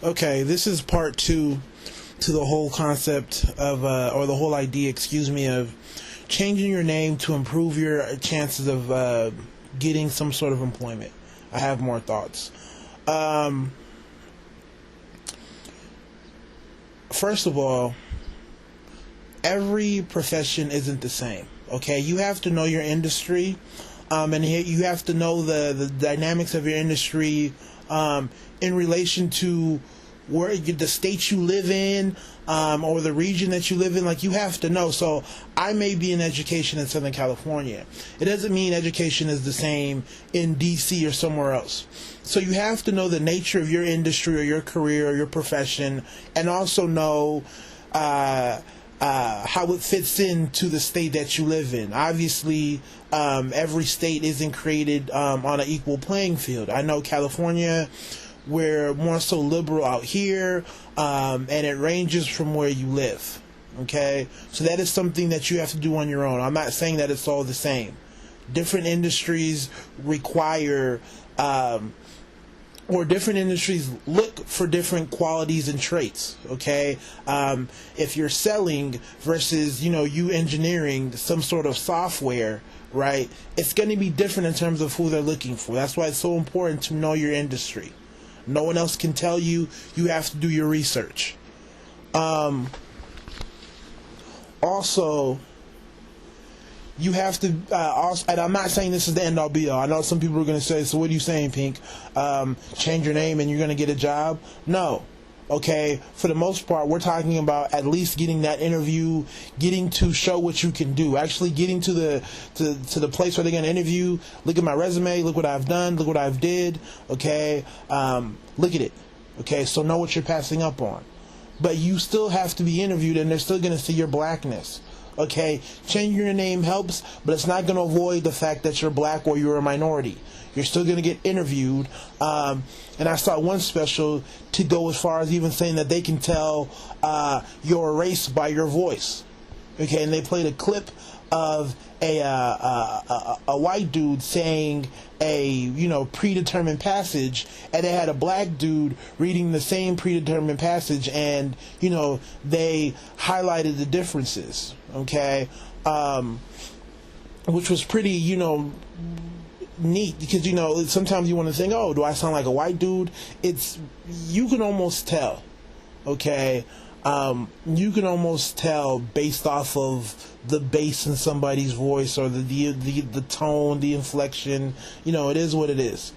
Okay, this is part two to the whole concept of, or the whole idea, excuse me, of changing your name to improve your chances of getting some sort of employment. I have more thoughts. First of all, every profession isn't the same. Okay, you have to know your industry, and you have to know the dynamics of your industry in relation to where the state you live in, or the region that you live in. Like, you have to know. So I may be in education in Southern California. It doesn't mean education is the same in DC or somewhere else. So you have to know the nature of your industry or your career or your profession, and also know how it fits into the state that you live in. Obviously, every state isn't created on an equal playing field. I know California, we're more so liberal out here, and it ranges from where you live. Okay, so that is something that you have to do on your own. I'm not saying that it's all the same. Different industries require, or different industries look for different qualities and traits. Okay, if you're selling versus you engineering some sort of software, right? It's going to be different in terms of who they're looking for. That's why it's so important to know your industry. No one else can tell you. You have to do your research. Also, you have to, and I'm not saying this is the end all be all. I know some people are going to say, so what are you saying, Pink? Change your name and you're going to get a job? No. Okay, for the most part, we're talking about at least getting that interview, getting to show what you can do, actually getting to the place where they're going to interview. Look at my resume, look what I've done, look what I've did. Okay, look at it. Okay, so know what you're passing up on. But you still have to be interviewed, and they're still going to see your blackness. Okay, changing your name helps, but it's not going to avoid the fact that you're black or you're a minority. You're still going to get interviewed. And I saw one special to go as far as even saying that they can tell your race by your voice. Okay, and they played a clip of a white dude saying a predetermined passage, and they had a black dude reading the same predetermined passage, and they highlighted the differences. Okay, which was pretty neat, because sometimes you want to think, oh, do I sound like a white dude? You can almost tell. Okay, you can almost tell based off of the bass in somebody's voice, or the tone, the inflection. It is what it is.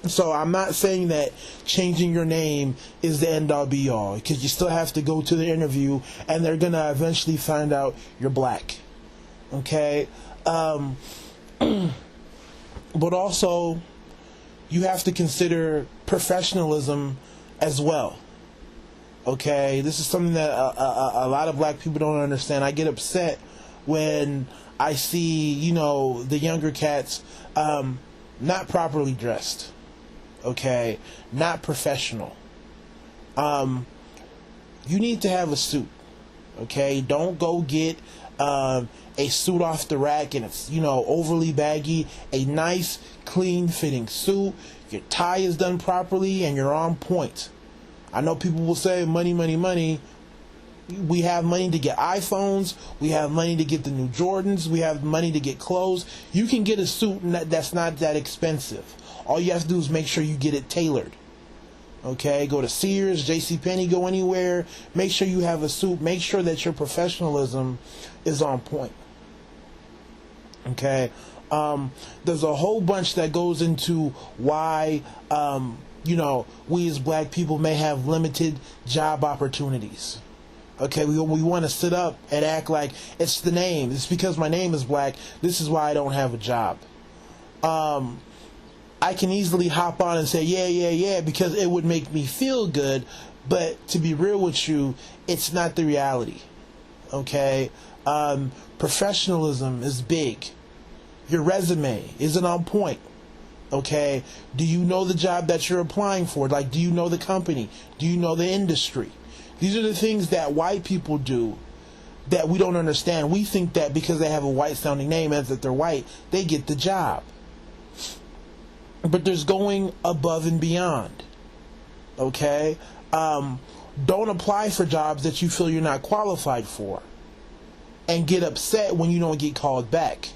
So I'm not saying that changing your name is the end all be all, because you still have to go to the interview, and they're gonna eventually find out you're black. Okay. But also, you have to consider professionalism as well. Okay, this is something that a lot of black people don't understand. I get upset when I see, the younger cats not properly dressed. Okay, not professional. You need to have a suit. Okay, don't go get a suit off the rack and it's overly baggy. A nice, clean fitting suit. Your tie is done properly and you're on point. I know people will say money, money, money. We have money to get iPhones. We have money to get the new Jordans. We have money to get clothes. You can get a suit that's not that expensive. All you have to do is make sure you get it tailored. Okay, go to Sears, JCPenney, go anywhere. Make sure you have a suit. Make sure that your professionalism is on point. Okay, there's a whole bunch that goes into why we as black people may have limited job opportunities. Okay, we want to sit up and act like it's the name. It's because my name is black. This is why I don't have a job. I can easily hop on and say, yeah, because it would make me feel good. But to be real with you, it's not the reality. Okay? Professionalism is big. Your resume isn't on point. Okay? Do you know the job that you're applying for? Like, do you know the company? Do you know the industry? These are the things that white people do that we don't understand. We think that because they have a white sounding name, as if they're white, they get the job. But there's going above and beyond. Okay? Don't apply for jobs that you feel you're not qualified for, and get upset when you don't get called back.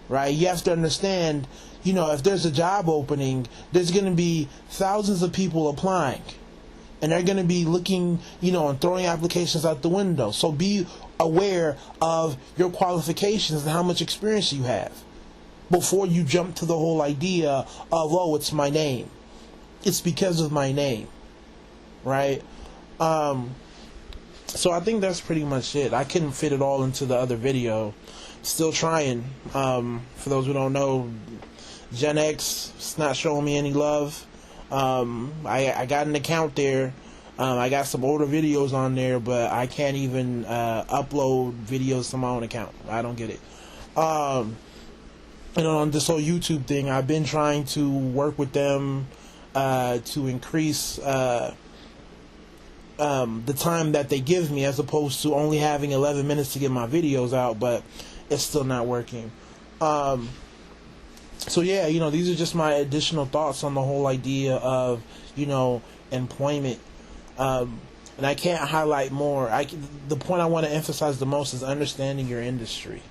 Right? You have to understand, if there's a job opening, there's going to be thousands of people applying. And they're going to be looking, and throwing applications out the window. So be aware of your qualifications and how much experience you have before you jump to the whole idea of, oh, it's my name. It's because of my name. Right? So I think that's pretty much it. I couldn't fit it all into the other video. Still trying. For those who don't know, Gen X, it's not showing me any love. I got an account there. I got some older videos on there, but I can't even upload videos to my own account. I don't get it. And on this whole YouTube thing, I've been trying to work with them to increase the time that they give me, as opposed to only having 11 minutes to get my videos out, but it's still not working. So yeah, these are just my additional thoughts on the whole idea of, employment. And I can't highlight more. The point I want to emphasize the most is understanding your industry.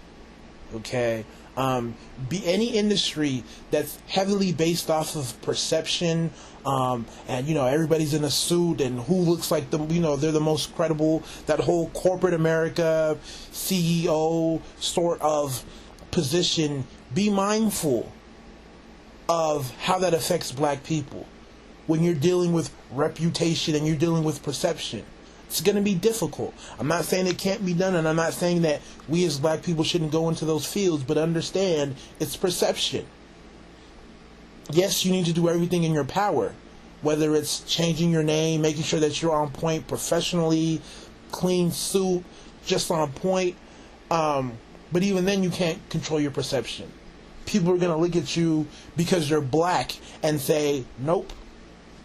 Okay? Be any industry that's heavily based off of perception, and everybody's in a suit and who looks like they're the most credible, that whole corporate America CEO sort of position. Be mindful of how that affects black people when you're dealing with reputation and you're dealing with perception. It's going to be difficult. I'm not saying it can't be done, and I'm not saying that we as black people shouldn't go into those fields, but understand it's perception. Yes, you need to do everything in your power, whether it's changing your name, making sure that you're on point professionally, clean suit, just on point. But even then, you can't control your perception. People are going to look at you because you're black and say, nope,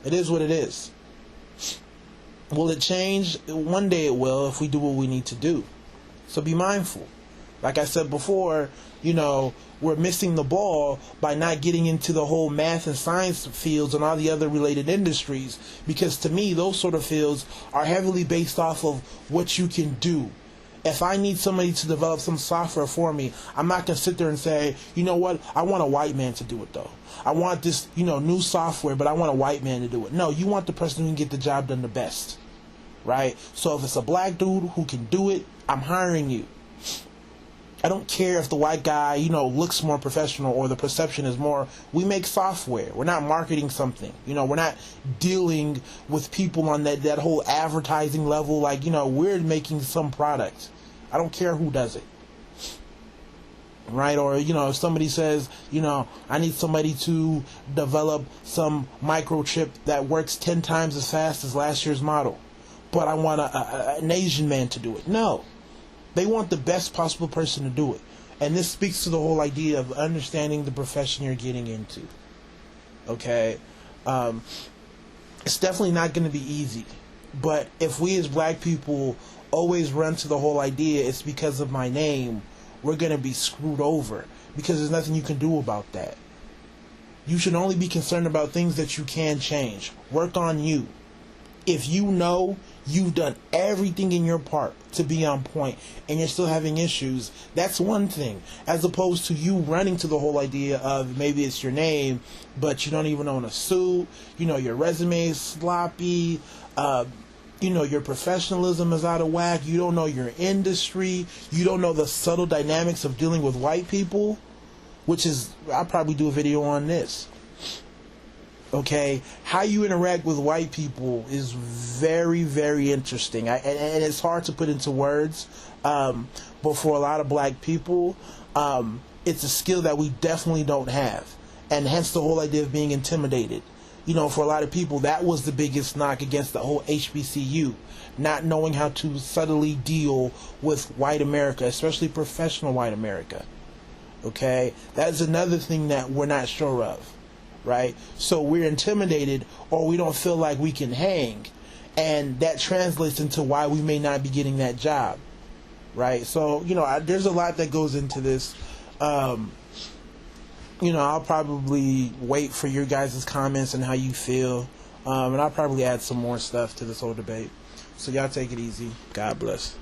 it is what it is. Will it change? One day it will, if we do what we need to do. So be mindful. Like I said before, we're missing the ball by not getting into the whole math and science fields and all the other related industries, because to me, those sort of fields are heavily based off of what you can do. If I need somebody to develop some software for me, I'm not going to sit there and say, you know what, I want a white man to do it though. I want this, new software, but I want a white man to do it. No, you want the person who can get the job done the best. Right? So if it's a black dude who can do it, I'm hiring you. I don't care if the white guy, looks more professional or the perception is more. We make software. We're not marketing something. We're not dealing with people on that whole advertising level. Like, we're making some product. I don't care who does it. Right? Or, if somebody says, I need somebody to develop some microchip that works 10 times as fast as last year's model, but I want an Asian man to do it. No. They want the best possible person to do it. And this speaks to the whole idea of understanding the profession you're getting into. Okay? It's definitely not going to be easy. But if we as black people always run to the whole idea, it's because of my name, we're going to be screwed over. Because there's nothing you can do about that. You should only be concerned about things that you can change. Work on you. If you've done everything in your part to be on point and you're still having issues, that's one thing, as opposed to you running to the whole idea of maybe it's your name, but you don't even own a suit, your resume is sloppy, your professionalism is out of whack, you don't know your industry, you don't know the subtle dynamics of dealing with white people, which is, I'll probably do a video on this. Okay, how you interact with white people is very, very interesting. And it's hard to put into words, but for a lot of black people, it's a skill that we definitely don't have. And hence the whole idea of being intimidated. For a lot of people, that was the biggest knock against the whole HBCU. Not knowing how to subtly deal with white America, especially professional white America. Okay, that is another thing that we're not sure of. Right? So we're intimidated, or we don't feel like we can hang, and that translates into why we may not be getting that job. Right? So, there's a lot that goes into this. I'll probably wait for your guys' comments and how you feel. And I'll probably add some more stuff to this whole debate. So y'all take it easy. God bless.